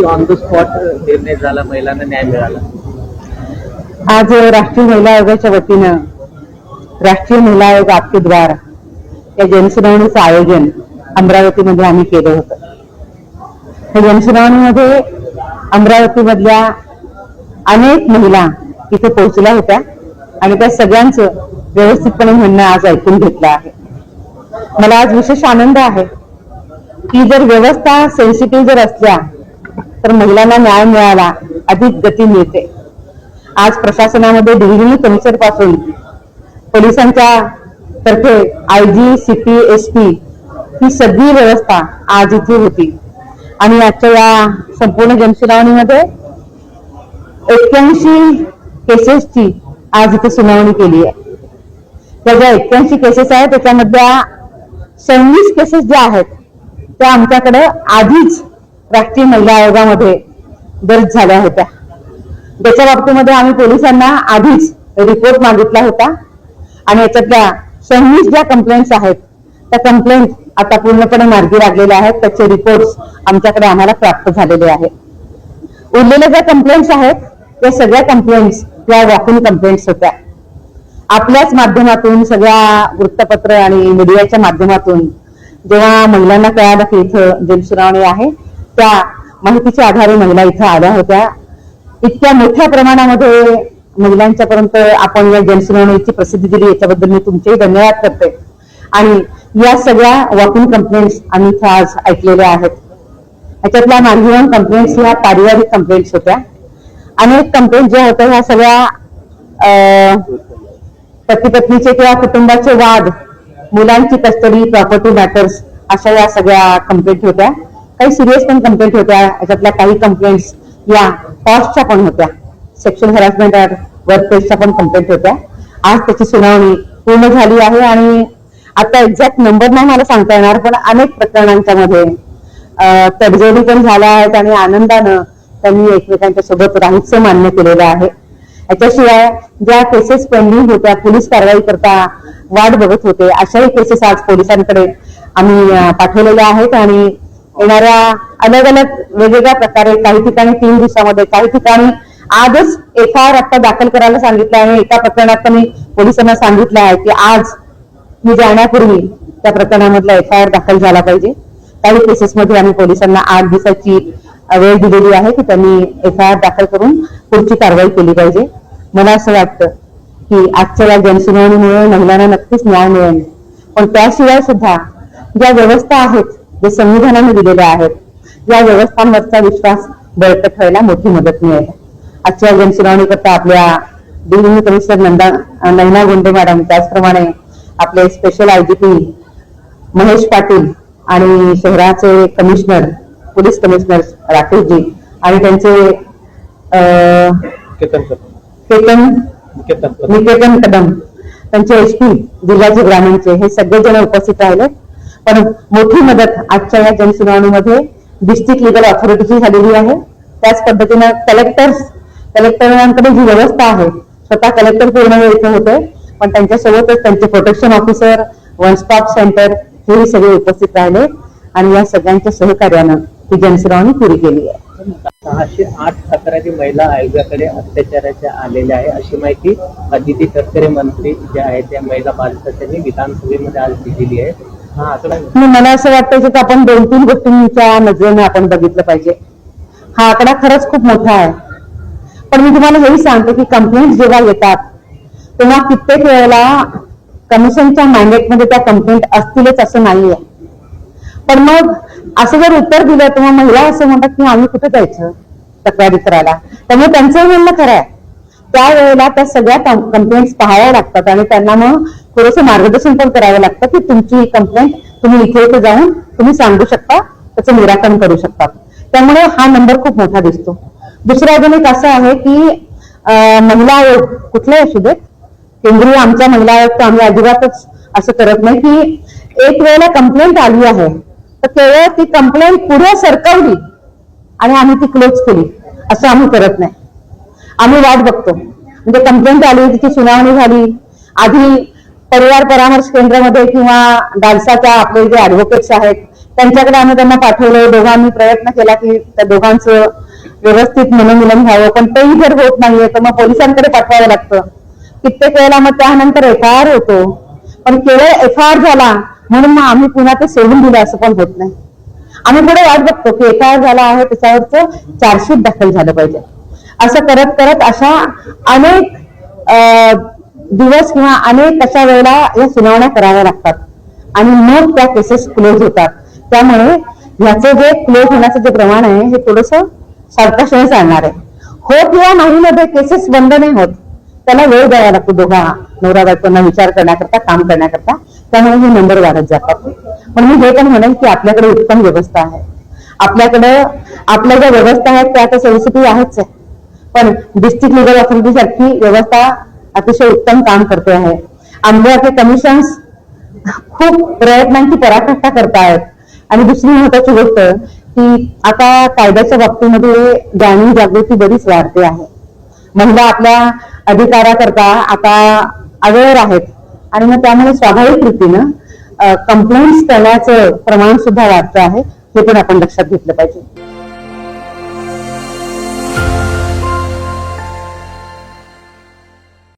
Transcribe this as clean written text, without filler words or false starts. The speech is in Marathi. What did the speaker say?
की ऑन द स्पॉट निर्णय झाला, महिलांना न्याय मिळाला? आज राष्ट्रीय महिला आयोगाच्या वतीनं राष्ट्रीय महिला आयोग आपके द्वार या जनसुनावणीचं आयोजन अमरावतीमध्ये आम्ही केलं होतं. या जनसुनावणीमध्ये अमरावतीमधल्या अनेक महिला इथे पोहोचल्या होत्या आणि त्या सगळ्यांचं व्यवस्थितपणे म्हणणं आज ऐकून घेतलं आहे. मला आज विशेष आनंद आहे की जर व्यवस्था सेन्सिटिव्ह जर असल्या तर महिलांना न्याय मिळाला अधिक गती मिळते. आज प्रशासनामध्ये डिव्हिजनल कमिशनर पासून पोलिसांच्या तर्फे IG, CP, SP ही सगळी व्यवस्था आज इथे होती आणि आजच्या या संपूर्ण जनसुनावणीमध्ये 81 केसेसची आज इथे सुनावणी केली आहे. त्या ज्या 81 केसेस आहेत त्याच्यामधल्या 26 केसेस ज्या आहेत त्या आमच्याकडे आधीच राष्ट्रीय महिला आयोगामध्ये दर्ज झाल्या होत्या. त्याच्या बाबतीमध्ये आम्ही पोलिसांना आधीच रिपोर्ट मागितला होता आणि याच्यातल्या 26 ज्या कंप्लेंट्स आहेत त्या कंप्लेंट आता पूर्णपणे मार्गी लागलेल्या आहेत. त्याचे रिपोर्ट्स आमच्याकडे आम्हाला प्राप्त झालेले आहेत. उरलेल्या ज्या कंप्लेंट्स आहेत त्या सगळ्या कंप्लेंट्स त्या वॉक-इन कंप्लेंट्स होत्या. आपल्याच माध्यमातून सगळ्या वृत्तपत्र आणि मीडियाच्या माध्यमातून जेव्हा महिलांना कळालं की इथं जनसुनावणी आहे त्या माहितीच्या आधारे महिला इथं आल्या होत्या. इतक्या मोठ्या प्रमाणामध्ये महिलांच्या पर्यंत आपण या जनसुनावणीची प्रसिद्धी दिली याच्याबद्दल मी तुमचेही धन्यवाद करते. आणि या सगळ्या वॉक-इन कंप्लेंट्स आम्ही इथं आज ऐकलेल्या आहेत. याच्यातल्या मॅक्झिमम कंप्लेंट्स ह्या पारिवारिक कंप्लेंट्स होत्या. अनेक कंप्लेंट ज्या होत्या ह्या सगळ्या पती पत्नीचे किंवा कुटुंबाचे वाद, मुलांची कस्टडी, प्रॉपर्टी मॅटर्स अशा या सगळ्या कंप्लेंट होत्या. काही सिरियस पण कंप्लेंट होत्या. याच्यातल्या काही कंप्लेंट्स या कॉस्टच्या पण होत्या. सेक्शुअल हॅरॅसमेंट ऍट वर्कप्लेसच्या पण कंप्लेंट होत्या. आज त्याची सुनावणी पूर्ण झाली आहे आणि आता एक्झॅक्ट नंबर नाही मला सांगता येणार पण अनेक प्रकरणांच्या मध्ये तडजोडी पण झाल्या आहेत आणि आनंदानं त्यांनी एकमेकांच्या सोबत राहायचं मान्य केलेलं आहे. याच्याशिवाय ज्या केसेस पेंडिंग होत्या, पोलीस कारवाई करता वाट बघत होते, अशाही केसेस आज पोलिसांकडे आम्ही पाठवलेल्या आहेत आणि येणाऱ्या अलग अलग वेगवेगळ्या प्रकारे काही ठिकाणी 3 दिवसामध्ये, काही ठिकाणी आजच FIR आता दाखल करायला सांगितलं आहे. एका प्रकरणात मी पोलिसांना सांगितलं आहे की आज मी जाण्यापूर्वी त्या प्रकरणामधला FIR दाखल झाला पाहिजे. काही केसेसमध्ये आम्ही पोलिसांना 8 दिवसाची वेळ दिलेली आहे की त्यांनी FIR दाखल करून पुढची कारवाई केली पाहिजे. मला असं वाटतं की आजच्या या जनसुनावणीमुळे महिलांना नक्कीच न्याय मिळेल. पण त्याशिवाय सुद्धा ज्या व्यवस्था आहेत, जे संविधानाने दिलेल्या आहेत, या व्यवस्थांवरचा विश्वास बळकट व्हायला मोठी मदत मिळेल. आजच्या जनसुनावणी करता आपल्या डिव्हिजनल कमिशनर नैना गुंडे मॅडम, त्याचप्रमाणे आपले स्पेशल IGP महेश पाटील आणि शहराचे कमिशनर, पोलीस कमिशनर राकेशजी आणि त्यांचे निकेतन कदम, त्यांचे SP जिल्ह्याचे ग्रामीणचे, हे सगळेजण उपस्थित राहिले. पण मोठी मदत आजच्या या जनसुनावणीमध्ये डिस्ट्रिक्ट लिगल ऑथॉरिटीची झालेली आहे. त्याच पद्धतीनं कलेक्टरांकडे जी व्यवस्था आहे, स्वतः कलेक्टर पूर्ण वेळ इथे होते पण त्यांच्यासोबतच त्यांचे protection officer, one stop centre हे सगळे उपस्थित राहिले आणि या सगळ्यांच्या सहकार्यानं ही जनसुनावणी पुरी केली आहे. 608 तक्रारी महिला आयोगाकडे अत्याचाराच्या आलेल्या आहे अशी माहिती अदिती तटकरे मंत्री जे आहेत त्या महिला बालकांनी विधानसभेमध्ये आज दिलेली आहे. हा आकडा मला असं वाटतं की आपण 2-3 गोष्टींच्या नजरेने आपण बघितलं पाहिजे. हा आकडा खरंच खूप मोठा आहे. पण मी तुम्हाला हेही सांगते की कंप्लेंट जेव्हा येतात तेव्हा कित्येक वेळेला कमिशनच्या मॅन्डेटमध्ये त्या कंप्लेंट असतीलच असं नाहीये. पण मग असं जर उत्तर दिलं तेव्हा महिला असं म्हणतात की आम्ही कुठे जायचं तक्रारी करायला. त्यामुळे त्यांचं म्हणणं खरं आहे. त्यावेळेला त्या सगळ्या कंप्लेंट्स पाहाव्या लागतात आणि त्यांना मग थोडंसं मार्गदर्शन पण करावं लागतं की तुमची ही कंप्लेंट तुम्ही इथे जाऊन तुम्ही सांगू शकता, त्याचं निराकरण करू शकता. त्यामुळे हा नंबर खूप मोठा दिसतो. दुसरं अजून एक असं आहे की महिला आयोग कुठलाही असू देत, केंद्रीय आमचा महिला आयोग तर आम्ही अजिबातच असं करत नाही की एक वेळेला कंप्लेंट आली आहे तर केवळ ती कंप्लेंट पुढे सरकवली आणि आम्ही ती क्लोज केली असं आम्ही करत नाही. आम्ही वाट बघतो. म्हणजे कंप्लेंट आली, तिची सुनावणी झाली, आधी परिवार परामर्श केंद्रामध्ये किंवा डालसाच्या आपले जे ऍडव्होकेट्स आहेत त्यांच्याकडे आम्ही त्यांना पाठवलं. दोघांनी प्रयत्न केला की त्या दोघांचं व्यवस्थित मनोमिलन व्हावं, पण तेही जर होत नाहीये तर मग पोलिसांकडे पाठवावं लागतं. कित्येक वेळेला मग त्यानंतर FIR होतो, पण केवळ FIR झाला म्हणून मग आम्ही पुन्हा ते सोडून दिलं असं पण होत नाही. आम्ही पुढे वाट बघतो की FIR झाला आहे त्याच्यावरचं चार्जशीट दाखल झालं पाहिजे. असं करत करत अशा अनेक दिवस किंवा अनेक अशा वेळेला या सुनावण्या कराव्या लागतात आणि मग त्या केसेस क्लोज होतात. त्यामुळे ह्याचं जे क्लोज होण्याचं जे प्रमाण आहे हे थोडस सावकाशाने चालणार आहे. हो किंवा नाही मध्ये केसेस बंद नाही होत, त्याला वेळ द्यावा लागतो दोघा नवरा बायकोंना विचार करण्याकरता, काम करण्याकरता. त्यामुळे हे नंबर वाढत जातात. पण मी हे पण म्हणेन की आपल्याकडे उत्तम व्यवस्था आहे. आपल्या ज्या व्यवस्था आहेत त्या तर सेन्सिटिव्ह आहेच आहे, पण डिस्ट्रिक्ट लिगल ऑथॉरिटी सारखी व्यवस्था अतिशय उत्तम काम करते आहे. आमचे कमिशन्स खूप प्रयत्नांची पराकाष्ठा करतायत. आणि दुसरी महत्वाची गोष्ट की आता कायद्याच्या बाबतीमध्ये जाणीव जागृती बरीच वाढते आहे. महिला आपल्या अधिकाराकरता आता अवेअर आहेत आणि मग त्यामुळे स्वाभाविक रीतीनं कंप्लेंट्स करण्याचं प्रमाण सुद्धा वाढतं आहे. हे पण आपण लक्षात घेतलं पाहिजे.